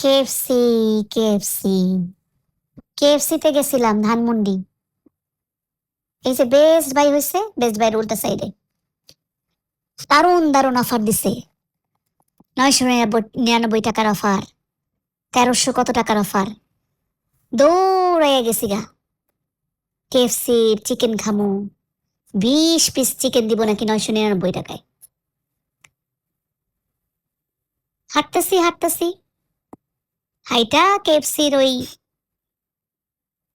KFC KFC কেএফসিতে গেছিলাম ধানমন্ডি। এই যে বেস্ট বাই হয়েছে, বেস্ট বাইয়ের উল্টা সাইডে দারুণ দারুণ অফার দিছে। 999 টাকার অফার, 1300 কত টাকার অফার। দৌড়াইয়া গেছি গা। কেএফসির চিকেন খামু, 20 পিস চিকেন দিব নাকি 999 টাকায়। হাঁটতেছি হাঁটতেছি, হাইটা কেএফসির ওই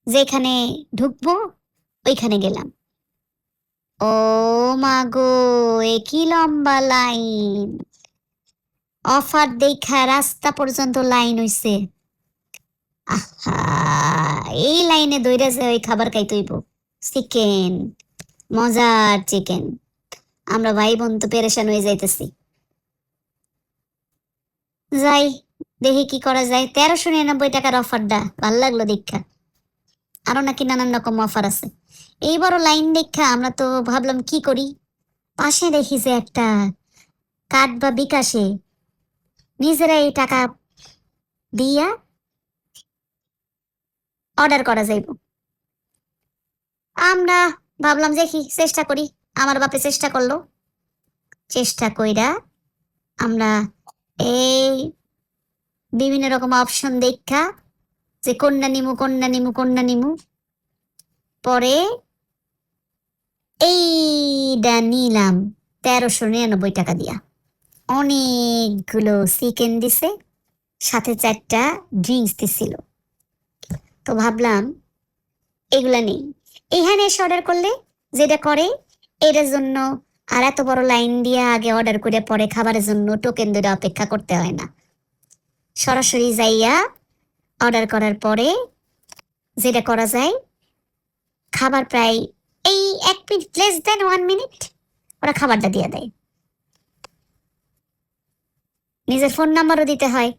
যেখানে ঢুকবো ওইখানে গেলাম। ও মা গো, এ কি লম্বা লাইন! অফার দেখা রাস্তা পর্যন্ত লাইন হইছে। আহা, এই লাইনে দইরা যে ওই খাবার খাইতে হইব। চিকেন, মজার চিকেন। আমরা ভাই বোন তো পেরেশান হয়ে যাইতেছি। যাই, দেখি কি করা যায়। 1399 টাকার অফারটা ভাল লাগলো দেখা। আরো নাকি নানান রকম অফার আছে। এইবারও লাইন দেখা আমরা তো ভাবলাম কি করি। পাশে দেখি যে একটা কার্ড বা বিকাশে নিজেরাই টাকা দিয়া অর্ডার করা যাইব। আমরা ভাবলাম দেখি চেষ্টা করি। আমার বাপে চেষ্টা করলো। চেষ্টা কইরা আমরা এই বিভিন্ন রকম অপশন দেখা যে কন্যা নিমু কন্যা নিমু কন্যা নিমু, পরে এইটা নিলাম 1399 টাকা দিয়া। অনেকগুলো চিকেন দিছে, সাথে 4টা ড্রিঙ্কস দিছিল। তো ভাবলাম এগুলা নেই। এখানে এসে অর্ডার করলে যেটা করে এটার জন্য আর এত বড় লাইন দিয়ে আগে অর্ডার করে পরে খাবারের জন্য টোকেন ধরে অপেক্ষা করতে হয় না। সরাসরি যাইয়া অর্ডার করার পরে যেটা করা যায়, খাবার প্রায় এই 1 মিনিট, লেস দেন 1 মিনিট ওরা খাবারটা দিয়ে দেয়। নিজের ফোন নাম্বারও দিতে হয়।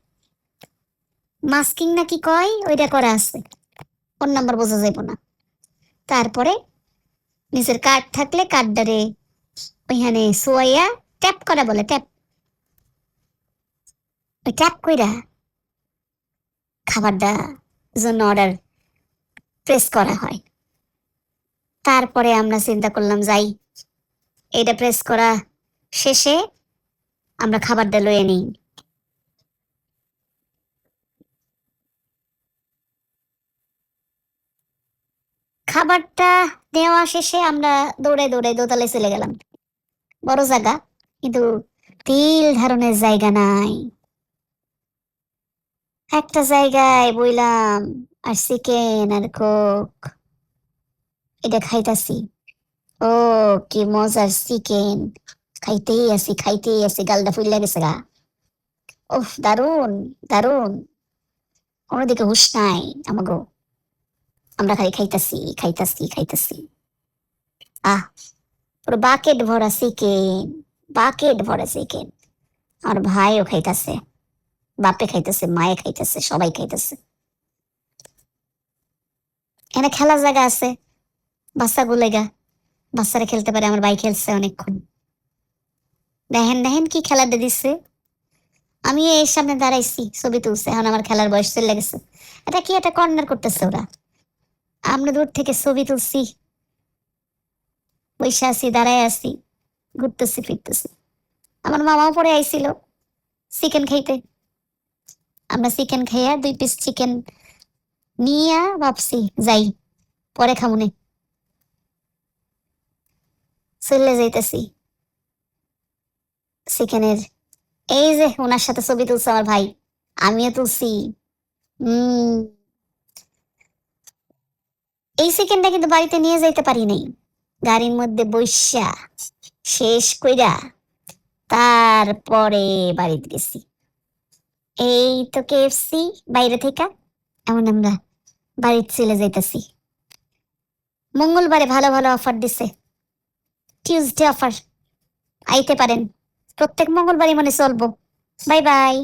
মাস্কিং নাকি কয় ওইটা করা আছে, ফোন নাম্বার বোঝা যাইব না। তারপরে নিজের কার্ড থাকলে কার্ডটারে ওইখানে সোয়াইয়া ট্যাপ করা বলে, ট্যাপ, ওই ট্যাপ কইরা খাবারটা জন্য অর্ডার প্রেস করা হয়। তারপরে আমরা চিন্তা করলাম যাই, এটা প্রেস করা শেষে আমরা খাবারটা লয়ে নিই। খাবারটা নেওয়া শেষে আমরা দৌড়ে দৌড়ে দোতলায় চলে গেলাম। বড় জায়গা, কিন্তু তিল ধারণের জায়গা নাই। একটা জায়গায় বইলাম আর চিকেন আর কোক এটা খাইতাছি। ও কি মজার চিকেন! খাইতেই আছি, গালটা ফুইল্লা গেছে গা। ওহ, দারুন দারুন! কোনোদিকে হুঁশ নাই আমাগো। আমরা খালি খাইতাছি। আহ, পুরো বাকেট ভরা চিকেন, বাকেট ভরা চিকেন। আর ভাইও খাইতাছে, বাপে খাইতেছে, মায়ে খাইতেছে, সবাই খাইতেছে। এখানে খেলার জায়গা আছে, বাচ্চাগুলেগা বাচ্চারা খেলতে পারে। আমার ভাই খেলছে অনেকক্ষণ। দেখেন দেখেন কি খেলাটা দিচ্ছে। আমি এর সামনে দাঁড়াইছি, ছবি তুলছে। এখন আমার খেলার বয়স চলে গেছে। এটা কি একটা কর্নার করতেছে ওরা। আমরা দূর থেকে ছবি তুলছি, বসে আছি, দাঁড়ায় আছি, ঘুরতেছি ফিরতেছি। আমার মামাও পরে আইছিল চিকেন খাইতে। আমরা চিকেন খাইয়া 2 পিস চিকেন নিয়া ভাবছি যাই, পরে খামুনে। চলে যাইতেছি চিকেনের, এই যে ওনার সাথে ছবি তুলছে আমার ভাই, আমিও তুলছি। হম, এই চিকেনটা কিন্তু বাড়িতে নিয়ে যাইতে পারি নাই। গাড়ির মধ্যে বইসা শেষ কইরা তারপরে বাড়িতে গেছি। এই তো কেএফসি বাইরে থেকে এমন আমরা বাড়িতে চলে যাইতেছি। মঙ্গলবারে ভালো ভালো অফার দিছে, টিউসডে অফার। আইতে পারেন, প্রত্যেক মঙ্গলবারই মনে চলবো। Bye bye.